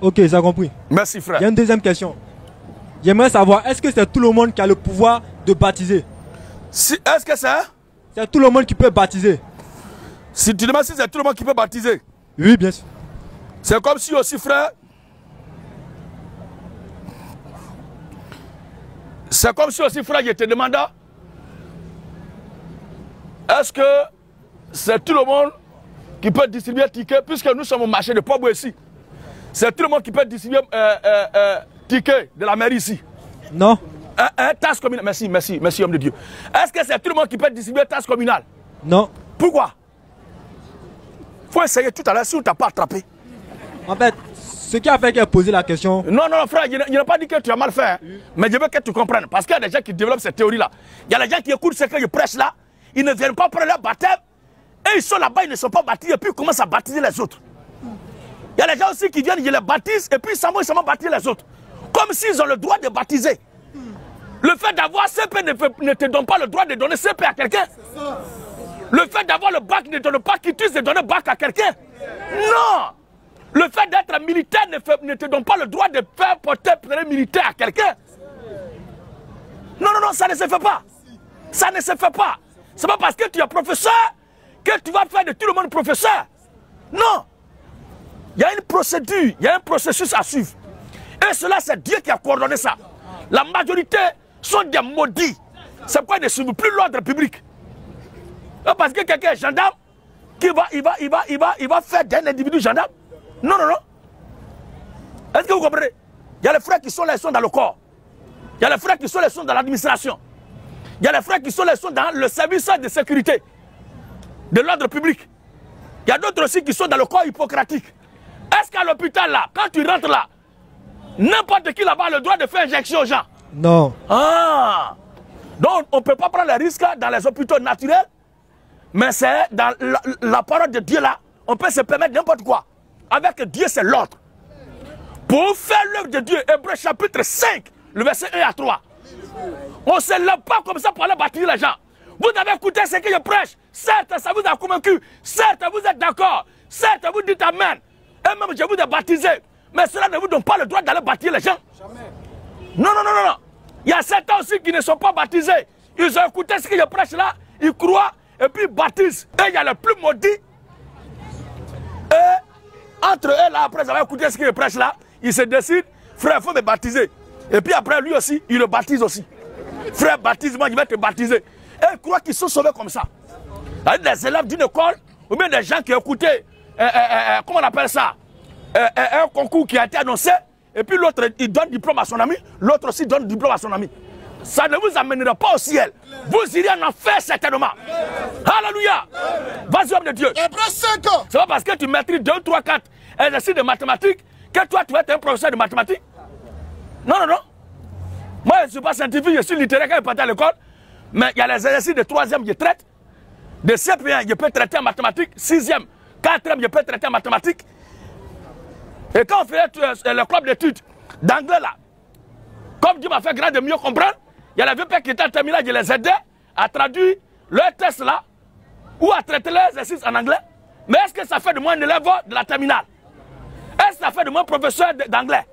Ok, j'ai compris. Merci frère. Il y a une deuxième question. J'aimerais savoir, est-ce que c'est tout le monde qui a le pouvoir de baptiser? Est-ce que c'est? C'est tout le monde qui peut baptiser. Si tu demandes si c'est tout le monde qui peut baptiser. Oui, bien sûr. C'est comme si aussi frère. C'est comme si aussi frère, je te demande. Est-ce que c'est tout le monde qui peut distribuer ticket, puisque nous sommes au marché de Pobo ici? C'est tout le monde qui peut distribuer ticket de la mairie ici? Non. Un tasse communale. Merci homme de Dieu. Est-ce que c'est tout le monde qui peut distribuer tasse communale? Non. Pourquoi? Faut essayer tout à l'heure si on ne t'a pas attrapé. En fait, ce qui a fait qu'elle a posé la question... Non, frère, il n'a pas dit que tu as mal fait. Hein. Mais je veux que tu comprennes. Parce qu'il y a des gens qui développent cette théorie-là. Il y a des gens qui écoutent ce que je prêche là. Ils ne viennent pas prendre leur baptême. Et ils sont là-bas, ils ne sont pas baptisés. Et puis ils commencent à baptiser les autres. Il y a des gens aussi qui viennent, je les baptise. Et puis ils s'en vont baptiser les autres. Comme s'ils ont le droit de baptiser. Le fait d'avoir CP ne te donne pas le droit de donner CP à quelqu'un. Le fait d'avoir le bac ne donne pas quitus de donner bac à quelqu'un. Non. Le fait d'être militaire ne te donne pas le droit de faire porter pneu militaire à quelqu'un. Non, ça ne se fait pas. Ça ne se fait pas. C'est pas parce que tu es professeur que tu vas faire de tout le monde professeur. Non. Il y a une procédure, il y a un processus à suivre. Et cela, c'est Dieu qui a coordonné ça. La majorité sont des maudits. C'est pourquoi ils ne suivent plus l'ordre public. Parce que quelqu'un est gendarme, il va faire d'un individu gendarme. Non. Est-ce que vous comprenez? Il y a les frères qui sont là, ils sont dans le corps. Il y a les frères qui sont là, ils sont dans l'administration. Il y a les frères qui sont là, ils sont dans le service de sécurité, de l'ordre public. Il y a d'autres aussi qui sont dans le corps hippocratique. Est-ce qu'à l'hôpital là, quand tu rentres là, n'importe qui là-bas a le droit de faire injection aux gens? Non. Ah! Donc on ne peut pas prendre les risques dans les hôpitaux naturels, mais c'est dans la parole de Dieu là, on peut se permettre n'importe quoi. Avec Dieu, c'est l'ordre. Pour faire l'œuvre de Dieu, Hébreux chapitre 5, le verset 1 à 3. On ne se lève pas comme ça pour aller baptiser les gens. Vous avez écouté ce que je prêche. Certes, ça vous a convaincu. Certes, vous êtes d'accord. Certes, vous dites Amen. Et même, je vous ai baptisé. Mais cela ne vous donne pas le droit d'aller baptiser les gens. Jamais. Non. Il y a certains aussi qui ne sont pas baptisés. Ils ont écouté ce que je prêche là. Ils croient et puis ils baptisent. Et il y a les plus maudits. Et entre eux là, après avoir écouté ce que je prêche là, ils se décident, frère, il faut me baptiser. Et puis après lui aussi, il le baptise aussi. Frère, baptise-moi, je vais te baptiser. Et ils croient qu'ils sont sauvés comme ça. Des élèves d'une école, ou bien des gens qui écoutaient, comment on appelle ça, un concours qui a été annoncé, et puis l'autre, il donne diplôme à son ami, l'autre aussi donne diplôme à son ami. Ça ne vous amènera pas au ciel. Vous irez en enfer certainement. Alléluia. Vas-y, homme de Dieu. C'est pas parce que tu maîtrises 2, 3, 4 exercices de mathématiques que toi, tu vas être un professeur de mathématiques. Non. Moi, je ne suis pas scientifique, je suis littéraire quand je partais à l'école. Mais il y a les exercices de 3e, je traite. De CP1, je peux traiter en mathématiques. 6e, 4e, je peux traiter en mathématiques. Et quand on fait le club d'études d'anglais là, comme Dieu m'a fait grâce de mieux comprendre, il y a les vieux pères qui étaient en terminale, je les aidais à traduire leur test là, ou à traiter les exercices en anglais. Mais est-ce que ça fait de moi un élève de la terminale? Est-ce que ça fait de moi un professeur d'anglais?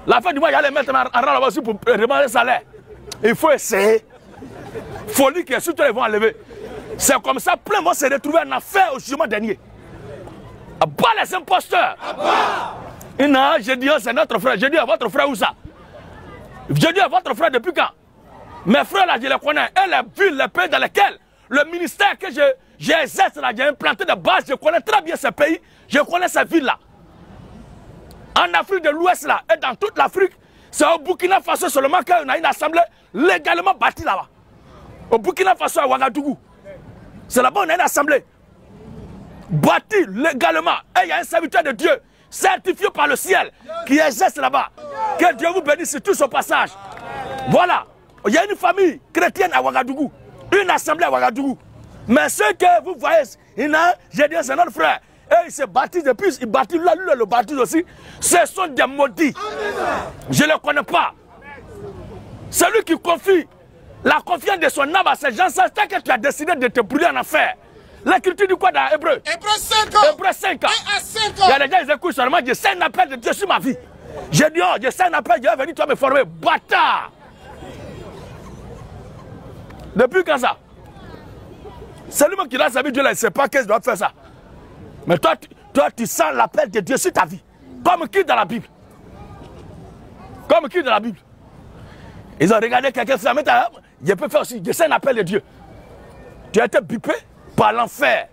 La fin du mois, il y a les mettre en rang là-bas aussi pour demander le salaire. Il faut essayer. Folie que surtout ils vont enlever. C'est comme ça, plein vont se retrouver en affaire au jugement dernier. Abat les imposteurs. Non, je dis, c'est notre frère. Je dis à votre frère où ça? Je dis à votre frère depuis quand? Mes frères là, je les connais. Et les villes, les pays dans lesquels le ministère que j'exerce là, j'ai implanté de base, je connais très bien ces pays, je connais ces villes là. En Afrique de l'Ouest là, et dans toute l'Afrique, c'est au Burkina Faso seulement qu'on a une assemblée légalement bâtie là-bas. Au Burkina Faso à Ouagadougou. C'est là-bas qu'on a une assemblée bâtie légalement. Et il y a un serviteur de Dieu certifié par le ciel qui exerce là-bas. Que Dieu vous bénisse tous au passage. Voilà. Il y a une famille chrétienne à Ouagadougou. Une assemblée à Ouagadougou. Mais ceux que vous voyez, j'ai dit c'est notre frère. Et il se baptise et puis il baptise là, lui le baptise aussi. Ce sont des maudits. Je ne les connais pas. Celui qui confie la confiance de son âme à ces gens, c'est que tu as décidé de te brûler en enfer. L'écriture dit quoi dans Hébreu? Hébreu 5 ans. Hébreu 5 ans. 1 à 5 ans. Il y a des gens qui écoutent seulement, je sais un appel de Dieu sur ma vie. J'ai dit, oh, je sais un appel, Dieu est venu, tu vas me former. Bâtard! Depuis quand ça? C'est lui-même qui l'a saisi, Dieu ne sait pas qu'est-ce qu'il doit faire ça. Mais toi, tu sens l'appel de Dieu sur ta vie. Comme qui dans la Bible? Comme qui dans la Bible? Ils ont regardé quelqu'un faire, mais je peux faire aussi, je sais un appel de Dieu. Tu as été bipé par l'enfer.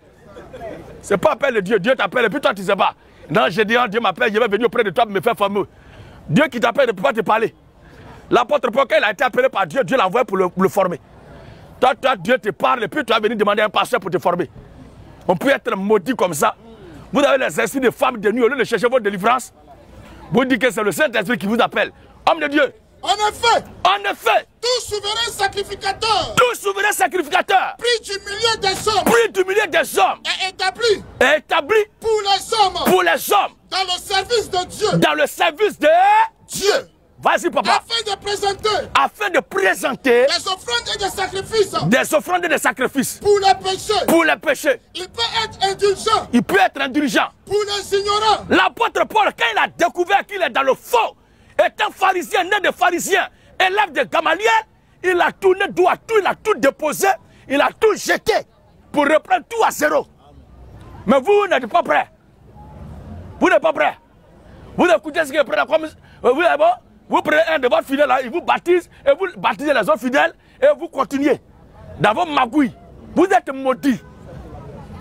Ce n'est pas appel de Dieu, Dieu t'appelle et puis toi tu ne sais pas. Non, j'ai dit, Dieu m'appelle, je vais venir auprès de toi pour me faire fameux. Dieu qui t'appelle ne peut pas te parler. L'apôtre Paul, quand il a été appelé par Dieu, Dieu l'a envoyé pour le former. Toi, Dieu te parle et puis tu vas venir demander à un pasteur pour te former. On peut être maudit comme ça. Vous avez les esprits de femmes de nuit, au lieu de chercher votre délivrance. Vous dites que c'est le Saint-Esprit qui vous appelle. Homme de Dieu. En effet, tout souverain sacrificateur, pris du milieu des hommes, est établi pour les hommes, dans le service de Dieu, Vas-y, papa. Afin de présenter des offrandes et des sacrifices pour les péchés. Il peut être indulgent pour les ignorants. L'apôtre Paul, quand il a découvert qu'il est dans le faux, étant pharisien, né de pharisien, élève de Gamaliel, il a tourné dos à tout, il a tout déposé, il a tout jeté pour reprendre tout à zéro. Mais vous n'êtes pas prêts. Vous n'êtes pas prêts. Vous écoutez ce qu'il prend comme... Vous prenez un de vos fidèles, là, il vous baptise, et vous baptisez les autres fidèles, et vous continuez dans vos magouilles. Vous êtes maudits.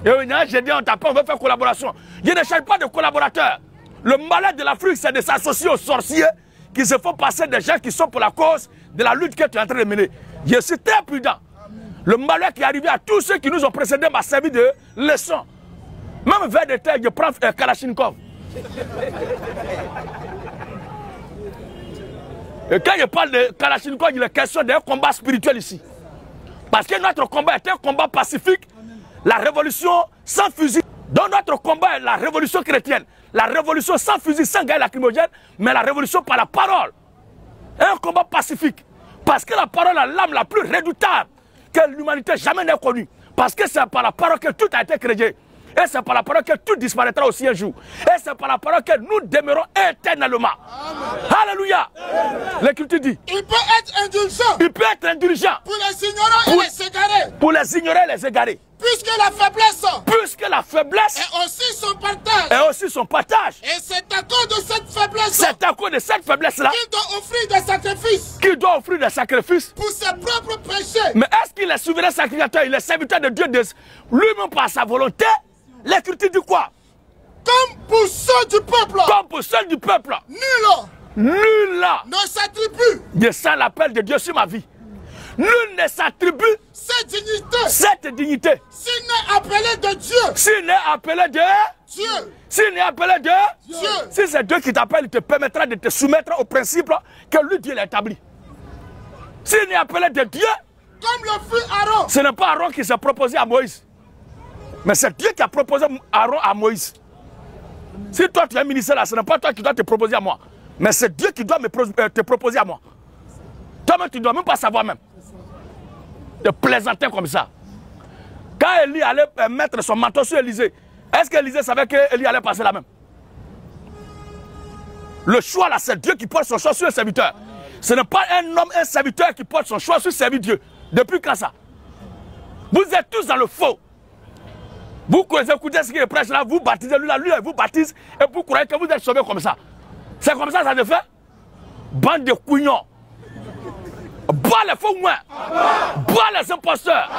Et j'ai dit, on t'appelle, on veut faire collaboration. Je ne cherche pas de collaborateurs. Le malheur de l'Afrique, c'est de s'associer aux sorciers qui se font passer des gens qui sont pour la cause de la lutte que tu es en train de mener. Je suis très prudent. Le malheur qui est arrivé à tous ceux qui nous ont précédés m'a servi de leçon. Même vers des terres, je prends Kalachnikov. Et quand je parle de Kalachnikov, il est question d'un combat spirituel ici. Parce que notre combat est un combat pacifique. La révolution sans fusil. Donc notre combat est la révolution chrétienne. La révolution sans fusil, sans gaz lacrymogène, mais la révolution par la parole. Un combat pacifique. Parce que la parole est l'âme la plus redoutable que l'humanité jamais n'ait connue. Parce que c'est par la parole que tout a été créé. Et c'est par la parole que tout disparaîtra aussi un jour. Et c'est par la parole que nous demeurons éternellement. Amen. Alléluia. L'écriture dit. Il peut être indulgent. Il peut être indulgent. Pour les ignorants et les égarés. Pour les ignorants et les égarés. Puisque la faiblesse. Et aussi son partage. Et c'est à cause de cette faiblesse. C'est à cause de cette faiblesse-là. Qu'il doit offrir des sacrifices. Pour ses propres péchés. Mais est-ce qu'il est souverain sacrificateur? Il est serviteur de Dieu lui-même par sa volonté. L'écriture dit quoi? Comme pour ceux du peuple. Nul là. Ne s'attribue. Je sens l'appel de Dieu sur ma vie. Nul ne s'attribue cette dignité. S'il n'est appelé de Dieu. S'il n'est appelé de Dieu. Si c'est Dieu qui t'appelle, il te permettra de te soumettre au principe que lui Dieu l'a établi. S'il n'est appelé de Dieu, comme le fut Aaron. Ce n'est pas Aaron qui s'est proposé à Moïse. Mais c'est Dieu qui a proposé Aaron à Moïse. Si toi tu es un ministère là, ce n'est pas toi qui dois te proposer à moi. Mais c'est Dieu qui doit te proposer à moi. Toi-même, tu ne dois même pas savoir même. De plaisanter comme ça. Quand Élie allait mettre son manteau sur Élisée, est-ce qu'Élisée savait qu'Élie allait passer la même? Le choix là, c'est Dieu qui porte son choix sur le serviteur. Ce n'est pas un homme, un serviteur qui porte son choix sur servir Dieu. Depuis quand ça? Vous êtes tous dans le faux. Vous écoutez ce qu'il prêche là, vous baptisez lui là, lui vous baptise et vous croyez que vous êtes sauvés comme ça. C'est comme ça se fait? Bande de couillons. Bas les faux moins. Bas les imposteurs.